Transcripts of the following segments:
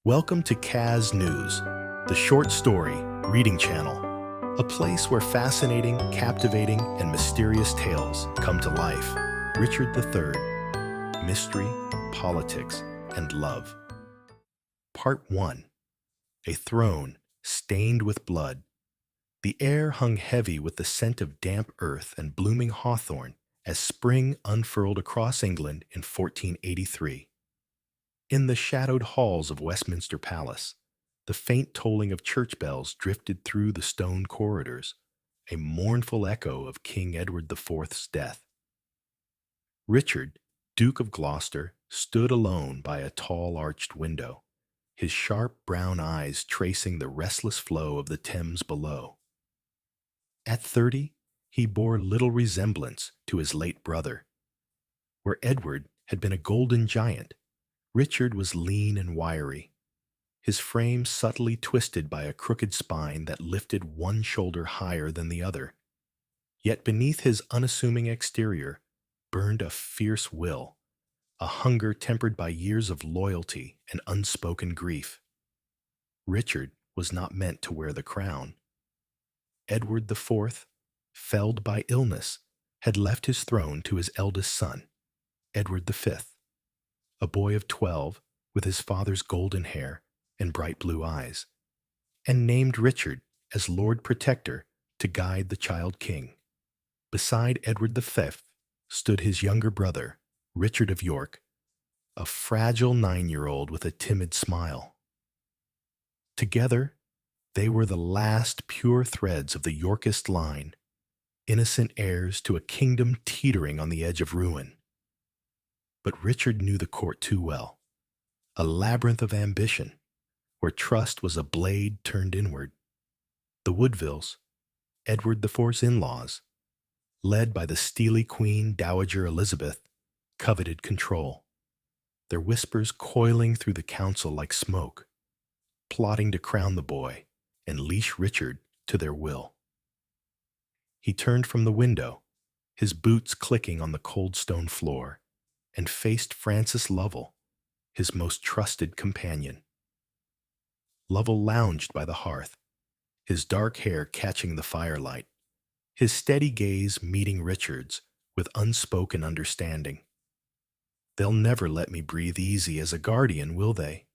Welcome to Kaz News, the short story reading channel, a place where fascinating, captivating, and mysterious tales come to life. Richard III, Mystery, Politics, and Love. Part 1. A throne stained with blood. The air hung heavy with the scent of damp earth and blooming hawthorn as spring unfurled across England in 1483. In the shadowed halls of Westminster Palace, the faint tolling of church bells drifted through the stone corridors, a mournful echo of King Edward IV's death. Richard, Duke of Gloucester, stood alone by a tall arched window, his sharp brown eyes tracing the restless flow of the Thames below. At 30, he bore little resemblance to his late brother. Where Edward had been a golden giant, Richard was lean and wiry, his frame subtly twisted by a crooked spine that lifted one shoulder higher than the other. Yet beneath his unassuming exterior burned a fierce will, a hunger tempered by years of loyalty and unspoken grief. Richard was not meant to wear the crown. Edward IV, felled by illness, had left his throne to his eldest son, Edward V, a boy of 12 with his father's golden hair and bright blue eyes, and named Richard as Lord Protector to guide the child king. Beside Edward V stood his younger brother, Richard of York, a fragile 9-year-old with a timid smile. Together, they were the last pure threads of the Yorkist line, innocent heirs to a kingdom teetering on the edge of ruin. But Richard knew the court too well, a labyrinth of ambition, where trust was a blade turned inward. The Woodvilles, Edward IV's in-laws, led by the steely Queen Dowager Elizabeth, coveted control, their whispers coiling through the council like smoke, plotting to crown the boy and leash Richard to their will. He turned from the window, his boots clicking on the cold stone floor, and faced Francis Lovell, his most trusted companion. Lovell lounged by the hearth, his dark hair catching the firelight, his steady gaze meeting Richard's with unspoken understanding. "They'll never let me breathe easy as a guardian, will they?"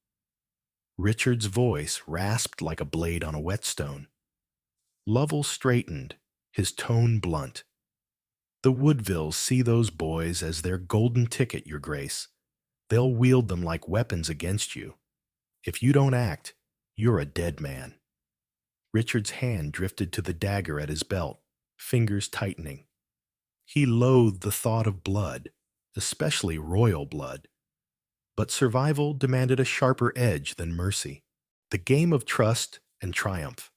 Richard's voice rasped like a blade on a whetstone. Lovell straightened, his tone blunt. "The Woodvilles see those boys as their golden ticket, Your Grace. They'll wield them like weapons against you. If you don't act, you're a dead man." Richard's hand drifted to the dagger at his belt, fingers tightening. He loathed the thought of blood, especially royal blood. But survival demanded a sharper edge than mercy. The game of trust and triumph.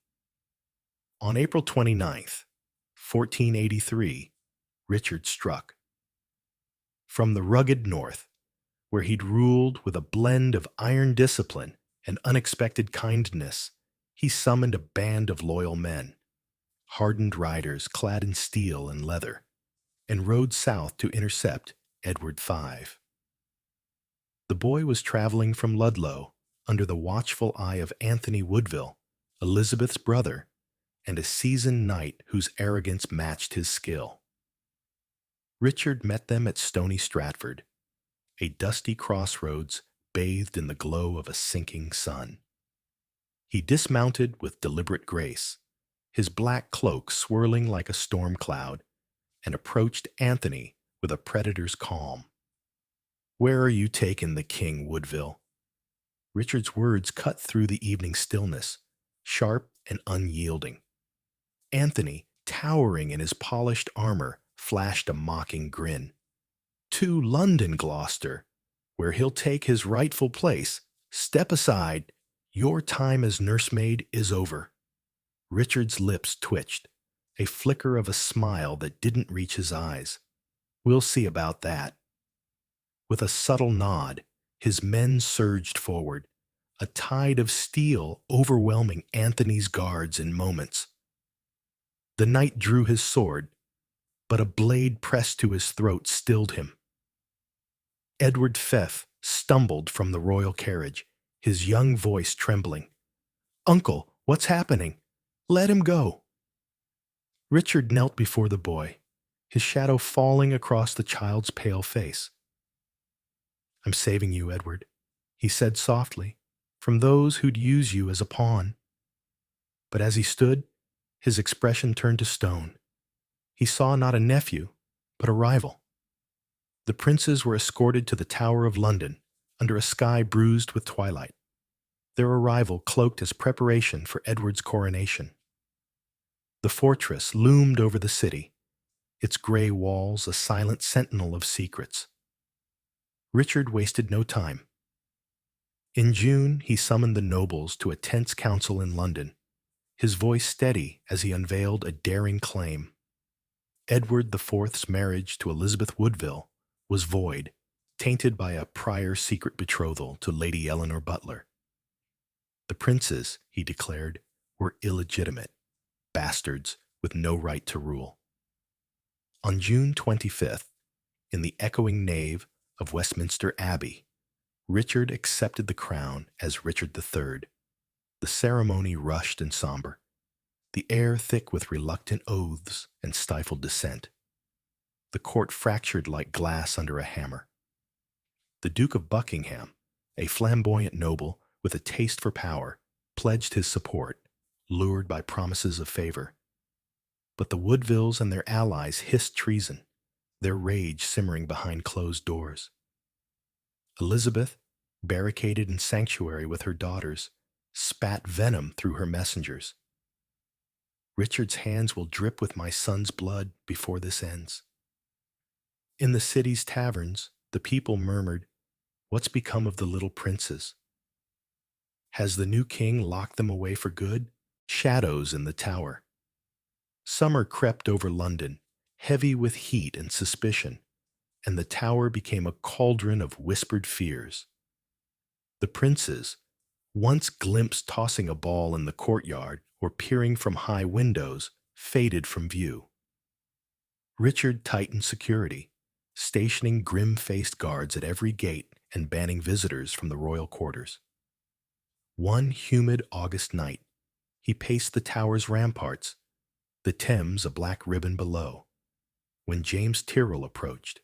On April 29th, 1483, Richard struck. From the rugged north, where he'd ruled with a blend of iron discipline and unexpected kindness, he summoned a band of loyal men, hardened riders clad in steel and leather, and rode south to intercept Edward V. The boy was traveling from Ludlow under the watchful eye of Anthony Woodville, Elizabeth's brother, and a seasoned knight whose arrogance matched his skill. Richard met them at Stony Stratford, a dusty crossroads bathed in the glow of a sinking sun. He dismounted with deliberate grace, his black cloak swirling like a storm cloud, and approached Anthony with a predator's calm. "Where are you taking the king, Woodville?" Richard's words cut through the evening stillness, sharp and unyielding. Anthony, towering in his polished armor, flashed a mocking grin. "To London, Gloucester, where he'll take his rightful place. Step aside. Your time as nursemaid is over." Richard's lips twitched, a flicker of a smile that didn't reach his eyes. "We'll see about that." With a subtle nod, his men surged forward, a tide of steel overwhelming Anthony's guards in moments. The knight drew his sword, but a blade pressed to his throat stilled him. Edward V stumbled from the royal carriage, his young voice trembling. "Uncle, what's happening? Let him go." Richard knelt before the boy, his shadow falling across the child's pale face. "I'm saving you, Edward," he said softly, "from those who'd use you as a pawn." But as he stood, his expression turned to stone. He saw not a nephew, but a rival. The princes were escorted to the Tower of London, under a sky bruised with twilight, their arrival cloaked as preparation for Edward's coronation. The fortress loomed over the city, its gray walls a silent sentinel of secrets. Richard wasted no time. In June, he summoned the nobles to a tense council in London, his voice steady as he unveiled a daring claim. Edward IV's marriage to Elizabeth Woodville was void, tainted by a prior secret betrothal to Lady Eleanor Butler. The princes, he declared, were illegitimate, bastards with no right to rule. On June 25th, in the echoing nave of Westminster Abbey, Richard accepted the crown as Richard III. The ceremony rushed and somber, the air thick with reluctant oaths and stifled dissent. The court fractured like glass under a hammer. The Duke of Buckingham, a flamboyant noble with a taste for power, pledged his support, lured by promises of favor. But the Woodvilles and their allies hissed treason, their rage simmering behind closed doors. Elizabeth, barricaded in sanctuary with her daughters, spat venom through her messengers. "Richard's hands will drip with my son's blood before this ends." In the city's taverns, the people murmured, "What's become of the little princes? Has the new king locked them away for good?" Shadows in the tower. Summer crept over London, heavy with heat and suspicion, and the tower became a cauldron of whispered fears. The princes, once glimpsed tossing a ball in the courtyard or peering from high windows, faded from view. Richard tightened security, stationing grim-faced guards at every gate and banning visitors from the royal quarters. One humid August night, he paced the tower's ramparts, the Thames a black ribbon below, when James Tyrrell approached,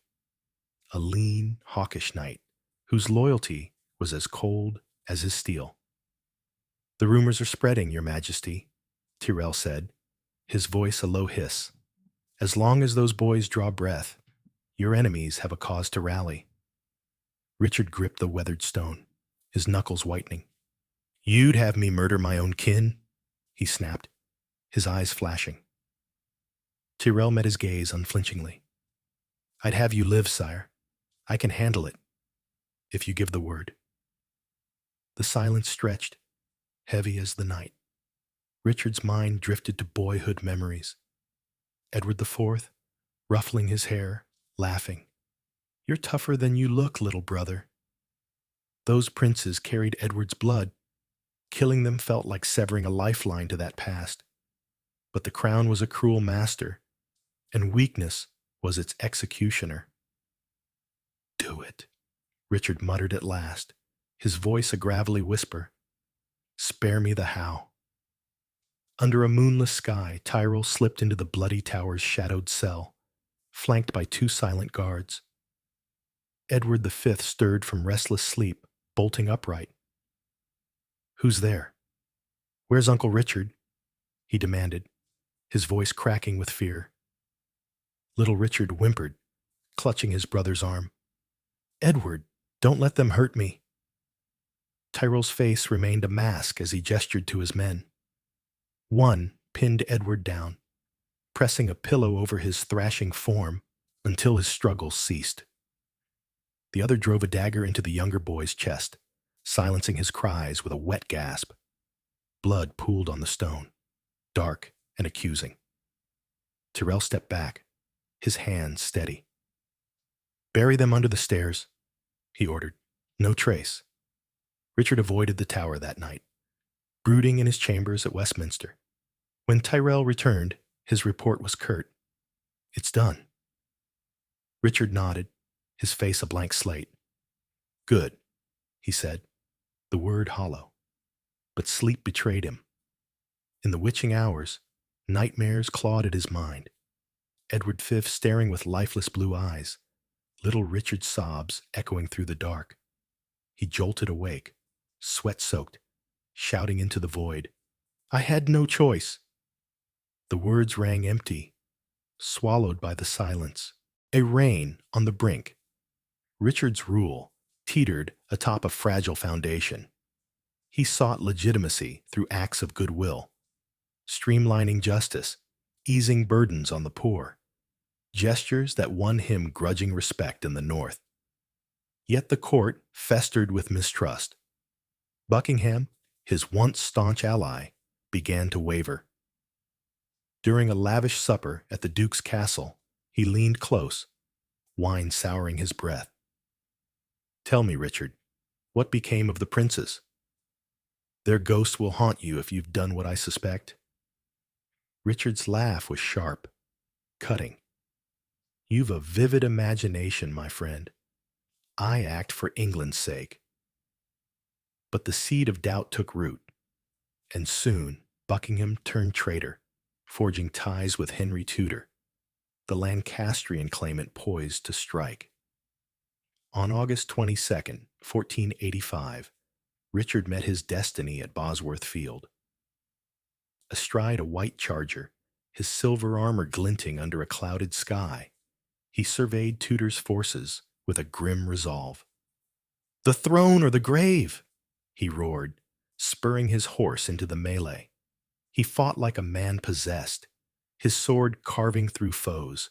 a lean, hawkish knight whose loyalty was as cold as his steel. "The rumors are spreading, Your Majesty," Tyrrell said, his voice a low hiss. "As long as those boys draw breath, your enemies have a cause to rally." Richard gripped the weathered stone, his knuckles whitening. "You'd have me murder my own kin?" he snapped, his eyes flashing. Tyrrell met his gaze unflinchingly. "I'd have you live, sire. I can handle it, if you give the word." The silence stretched, heavy as the night. Richard's mind drifted to boyhood memories. Edward IV, ruffling his hair, laughing. "You're tougher than you look, little brother." Those princes carried Edward's blood. Killing them felt like severing a lifeline to that past. But the crown was a cruel master, and weakness was its executioner. "Do it," Richard muttered at last, his voice a gravelly whisper. "Spare me the how." Under a moonless sky, Tyrrell slipped into the bloody tower's shadowed cell, flanked by two silent guards. Edward V stirred from restless sleep, bolting upright. "Who's there? Where's Uncle Richard?" he demanded, his voice cracking with fear. Little Richard whimpered, clutching his brother's arm. "Edward, don't let them hurt me." Tyrrell's face remained a mask as he gestured to his men. One pinned Edward down, pressing a pillow over his thrashing form until his struggles ceased. The other drove a dagger into the younger boy's chest, silencing his cries with a wet gasp. Blood pooled on the stone, dark and accusing. Tyrrell stepped back, his hands steady. "Bury them under the stairs," he ordered. "No trace." Richard avoided the tower that night, brooding in his chambers at Westminster. When Tyrrell returned, his report was curt. "It's done." Richard nodded, his face a blank slate. "Good," he said. the word hollow. But sleep betrayed him. In the witching hours, nightmares clawed at his mind. Edward V staring with lifeless blue eyes, little Richard's sobs echoing through the dark. He jolted awake, sweat-soaked, shouting into the void, "I had no choice." The words rang empty, swallowed by the silence. A reign on the brink. Richard's rule teetered atop a fragile foundation. He sought legitimacy through acts of goodwill, streamlining justice, easing burdens on the poor, gestures that won him grudging respect in the North. Yet the court festered with mistrust. Buckingham, his once staunch ally, began to waver. During a lavish supper at the Duke's castle, he leaned close, wine souring his breath. "Tell me, Richard, what became of the princes? Their ghosts will haunt you if you've done what I suspect." Richard's laugh was sharp, cutting. "You've a vivid imagination, my friend. I act for England's sake." But the seed of doubt took root, and soon Buckingham turned traitor, forging ties with Henry Tudor, the Lancastrian claimant poised to strike. On August 22nd, 1485, Richard met his destiny at Bosworth Field. Astride a white charger, his silver armor glinting under a clouded sky, he surveyed Tudor's forces with a grim resolve. "The throne or the grave!" he roared, spurring his horse into the melee. He fought like a man possessed, his sword carving through foes,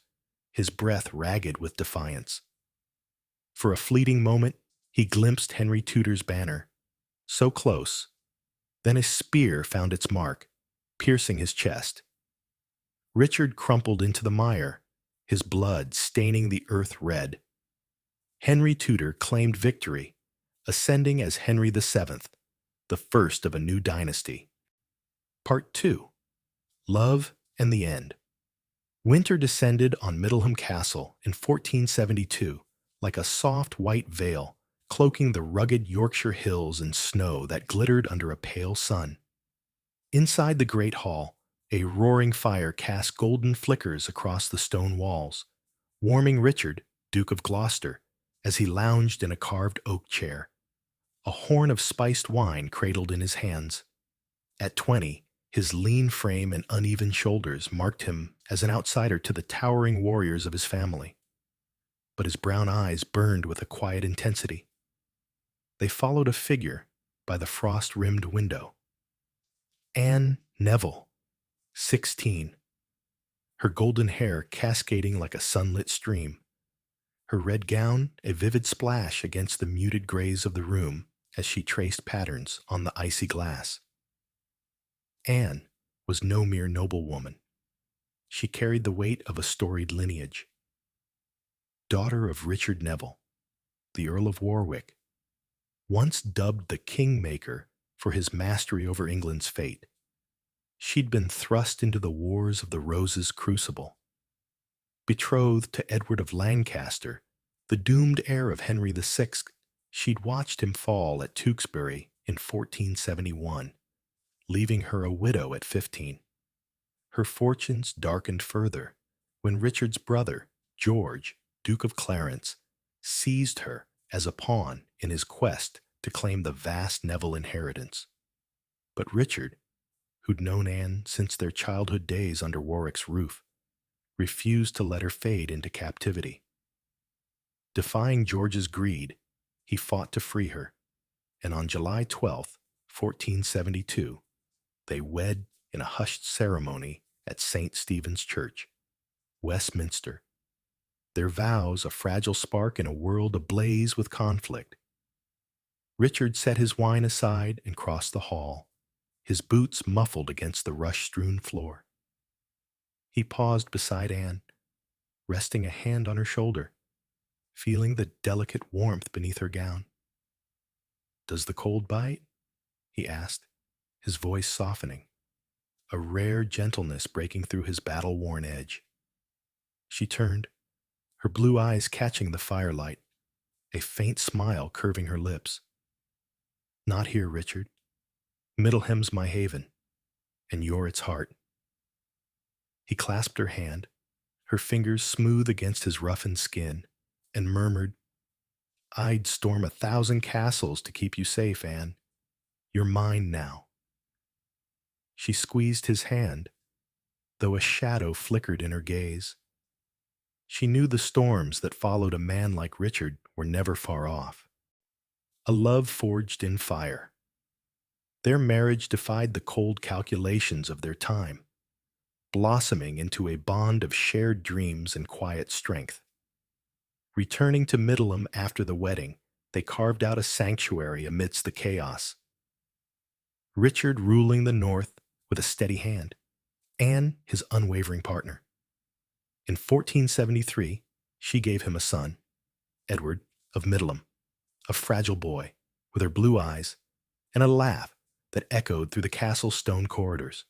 his breath ragged with defiance. For a fleeting moment, he glimpsed Henry Tudor's banner, so close. Then a spear found its mark, piercing his chest. Richard crumpled into the mire, his blood staining the earth red. Henry Tudor claimed victory, ascending as Henry VII, the first of a new dynasty. Part 2. Love and the End. Winter descended on Middleham Castle in 1472 like a soft white veil, cloaking the rugged Yorkshire hills in snow that glittered under a pale sun. Inside the great hall, a roaring fire cast golden flickers across the stone walls, warming Richard, Duke of Gloucester, as he lounged in a carved oak chair, a horn of spiced wine cradled in his hands. At 20, his lean frame and uneven shoulders marked him as an outsider to the towering warriors of his family. But his brown eyes burned with a quiet intensity. They followed a figure by the frost-rimmed window. Anne Neville, 16. Her golden hair cascading like a sunlit stream. Her red gown a vivid splash against the muted grays of the room as she traced patterns on the icy glass. Anne was no mere noblewoman. She carried the weight of a storied lineage. Daughter of Richard Neville, the Earl of Warwick, once dubbed the Kingmaker for his mastery over England's fate. She'd been thrust into the wars of the Rose's crucible. Betrothed to Edward of Lancaster, the doomed heir of Henry VI, she'd watched him fall at Tewkesbury in 1471, leaving her a widow at 15. Her fortunes darkened further when Richard's brother, George, Duke of Clarence, seized her as a pawn in his quest to claim the vast Neville inheritance. But Richard, who'd known Anne since their childhood days under Warwick's roof, refused to let her fade into captivity. Defying George's greed, he fought to free her, and on July 12, 1472, they wed in a hushed ceremony at St. Stephen's Church, Westminster, their vows a fragile spark in a world ablaze with conflict. Richard set his wine aside and crossed the hall, his boots muffled against the rush-strewn floor. He paused beside Anne, resting a hand on her shoulder, feeling the delicate warmth beneath her gown. "Does the cold bite?" he asked, his voice softening, a rare gentleness breaking through his battle-worn edge. She turned, her blue eyes catching the firelight, a faint smile curving her lips. Not here, Richard. Middleham's my haven, and you're its heart. He clasped her hand, her fingers smooth against his roughened skin, and murmured, I'd storm 1,000 castles to keep you safe, Anne. You're mine now. She squeezed his hand, though a shadow flickered in her gaze. She knew the storms that followed a man like Richard were never far off. A love forged in fire. Their marriage defied the cold calculations of their time, blossoming into a bond of shared dreams and quiet strength. Returning to Middleham after the wedding, they carved out a sanctuary amidst the chaos. Richard ruling the north with a steady hand, Anne his unwavering partner. In 1473, she gave him a son, Edward of Middleham, a fragile boy with her blue eyes and a laugh that echoed through the castle's stone corridors.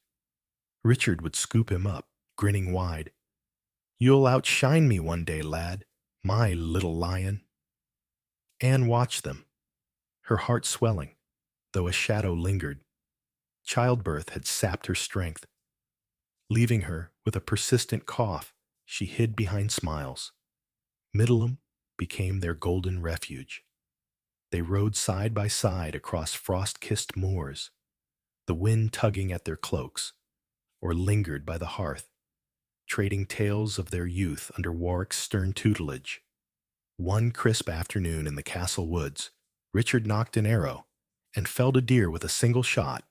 Richard would scoop him up, grinning wide. You'll outshine me one day, lad, my little lion. Anne watched them, her heart swelling, though a shadow lingered. Childbirth had sapped her strength. Leaving her with a persistent cough, she hid behind smiles. Middleham became their golden refuge. They rode side by side across frost-kissed moors, the wind tugging at their cloaks, or lingered by the hearth, trading tales of their youth under Warwick's stern tutelage. One crisp afternoon in the castle woods, Richard nocked an arrow and felled a deer with a single shot,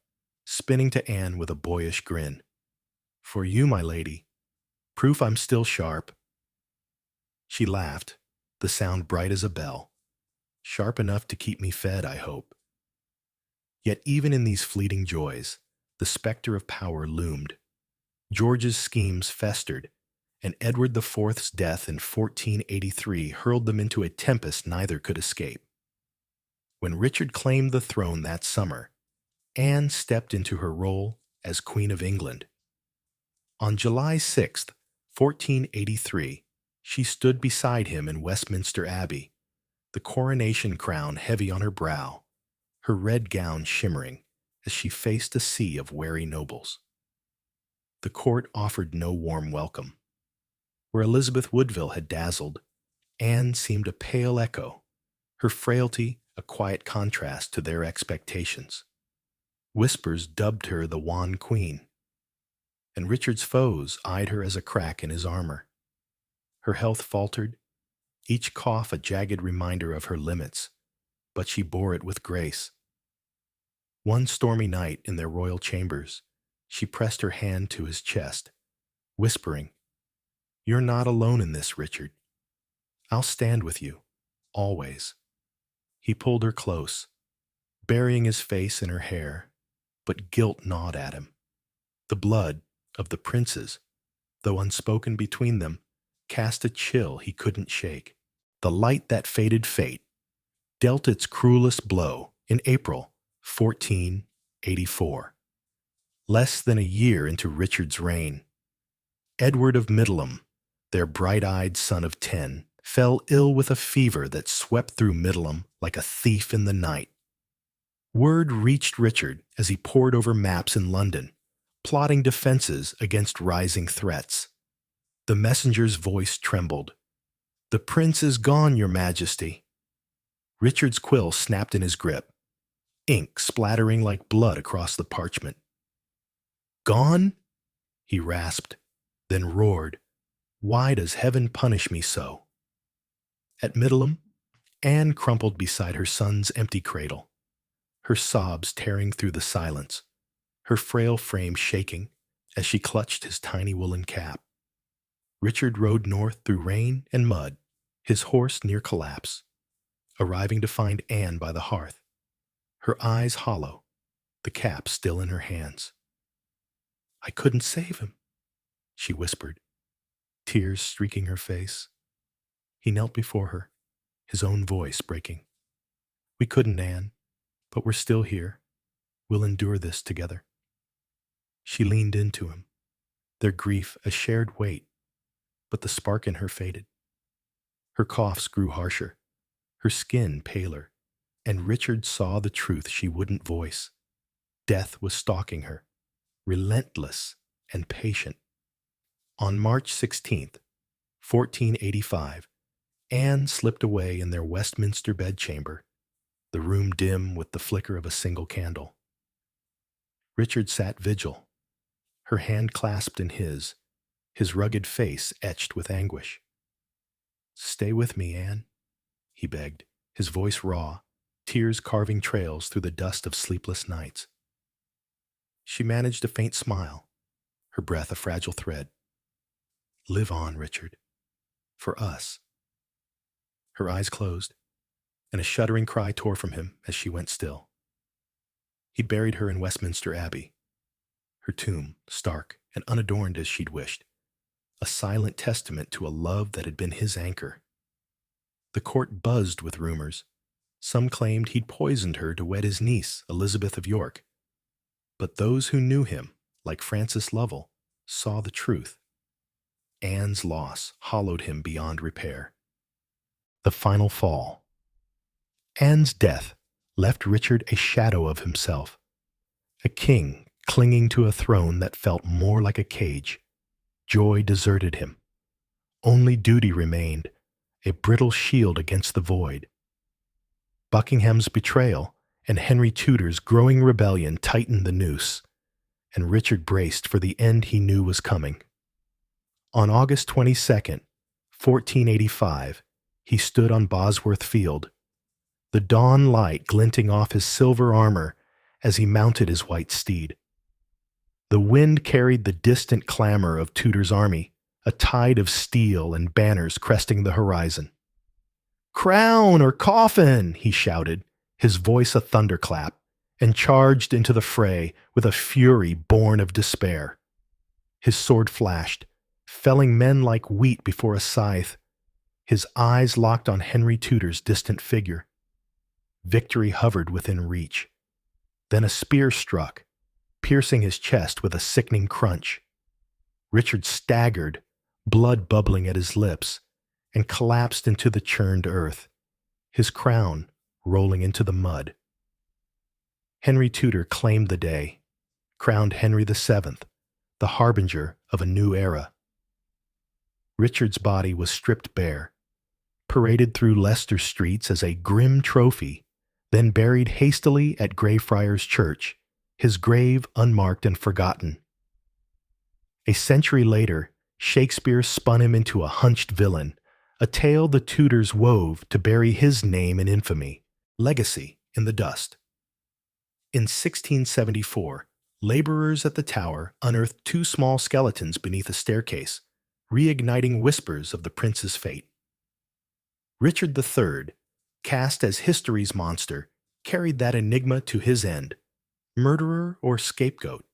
spinning to Anne with a boyish grin. For you, my lady, proof I'm still sharp. She laughed, the sound bright as a bell. Sharp enough to keep me fed, I hope. Yet even in these fleeting joys, the specter of power loomed. George's schemes festered, and Edward IV's death in 1483 hurled them into a tempest neither could escape. When Richard claimed the throne that summer, Anne stepped into her role as Queen of England. On July 6, 1483, she stood beside him in Westminster Abbey, the coronation crown heavy on her brow, her red gown shimmering as she faced a sea of wary nobles. The court offered no warm welcome. Where Elizabeth Woodville had dazzled, Anne seemed a pale echo, her frailty a quiet contrast to their expectations. Whispers dubbed her the wan queen, and Richard's foes eyed her as a crack in his armor. Her health faltered, each cough a jagged reminder of her limits, but she bore it with grace. One stormy night in their royal chambers, she pressed her hand to his chest, whispering, You're not alone in this, Richard. I'll stand with you, always. He pulled her close, burying his face in her hair, but guilt gnawed at him. The blood of the princes, though unspoken between them, cast a chill he couldn't shake. The light that fated fate dealt its cruelest blow in April 1484. Less than a year into Richard's reign, Edward of Middleham, their bright-eyed son of 10, fell ill with a fever that swept through Middleham like a thief in the night. Word reached Richard as he pored over maps in London, plotting defenses against rising threats. The messenger's voice trembled. The prince is gone, your majesty. Richard's quill snapped in his grip, ink splattering like blood across the parchment. Gone? He rasped, then roared, Why does heaven punish me so? At Middleham, Anne crumpled beside her son's empty cradle, her sobs tearing through the silence, her frail frame shaking as she clutched his tiny woolen cap. Richard rode north through rain and mud, his horse near collapse, arriving to find Anne by the hearth, her eyes hollow, the cap still in her hands. I couldn't save him, she whispered, tears streaking her face. He knelt before her, his own voice breaking. We couldn't, Anne, but we're still here. We'll endure this together. She leaned into him, their grief a shared weight, but the spark in her faded. Her coughs grew harsher, her skin paler, and Richard saw the truth she wouldn't voice. Death was stalking her, relentless and patient. On March 16th, 1485, Anne slipped away in their Westminster bedchamber, the room dim with the flicker of a single candle. Richard sat vigil, her hand clasped in his rugged face etched with anguish. "Stay with me, Anne," he begged, his voice raw, tears carving trails through the dust of sleepless nights. She managed a faint smile, her breath a fragile thread. "Live on, Richard. For us." Her eyes closed, and a shuddering cry tore from him as she went still. He buried her in Westminster Abbey, her tomb stark and unadorned as she'd wished, a silent testament to a love that had been his anchor. The court buzzed with rumors. Some claimed he'd poisoned her to wed his niece, Elizabeth of York. But those who knew him, like Francis Lovell, saw the truth. Anne's loss hollowed him beyond repair. The final fall. Anne's death left Richard a shadow of himself, a king clinging to a throne that felt more like a cage. Joy deserted him. Only duty remained, a brittle shield against the void. Buckingham's betrayal and Henry Tudor's growing rebellion tightened the noose, and Richard braced for the end he knew was coming. On August 22nd, 1485, he stood on Bosworth Field, the dawn light glinting off his silver armor as he mounted his white steed. The wind carried the distant clamor of Tudor's army, a tide of steel and banners cresting the horizon. "Crown or coffin!" he shouted, his voice a thunderclap, and charged into the fray with a fury born of despair. His sword flashed, felling men like wheat before a scythe, his eyes locked on Henry Tudor's distant figure. Victory hovered within reach. Then a spear struck, piercing his chest with a sickening crunch. Richard staggered, blood bubbling at his lips, and collapsed into the churned earth, his crown rolling into the mud. Henry Tudor claimed the day, crowned Henry VII, the harbinger of a new era. Richard's body was stripped bare, paraded through Leicester streets as a grim trophy, then buried hastily at Greyfriars Church, his grave unmarked and forgotten. A century later, Shakespeare spun him into a hunched villain, a tale the Tudors wove to bury his name in infamy, legacy in the dust. In 1674, laborers at the Tower unearthed 2 small skeletons beneath a staircase, reigniting whispers of the prince's fate. Richard III, cast as history's monster, carried that enigma to his end. Murderer or scapegoat?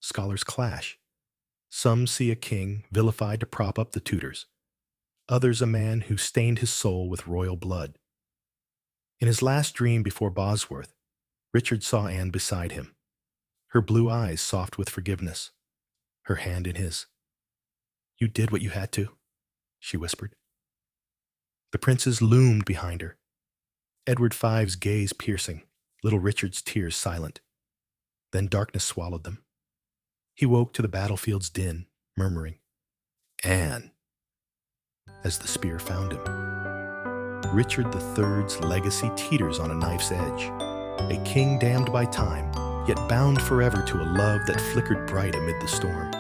Scholars clash. Some see a king vilified to prop up the Tudors, others a man who stained his soul with royal blood. In his last dream before Bosworth, Richard saw Anne beside him, her blue eyes soft with forgiveness, her hand in his. "You did what you had to," she whispered. The princes loomed behind her, Edward V's gaze piercing, little Richard's tears silent. Then darkness swallowed them. He woke to the battlefield's din, murmuring, "Anne," as the spear found him. Richard III's legacy teeters on a knife's edge, a king damned by time, yet bound forever to a love that flickered bright amid the storm.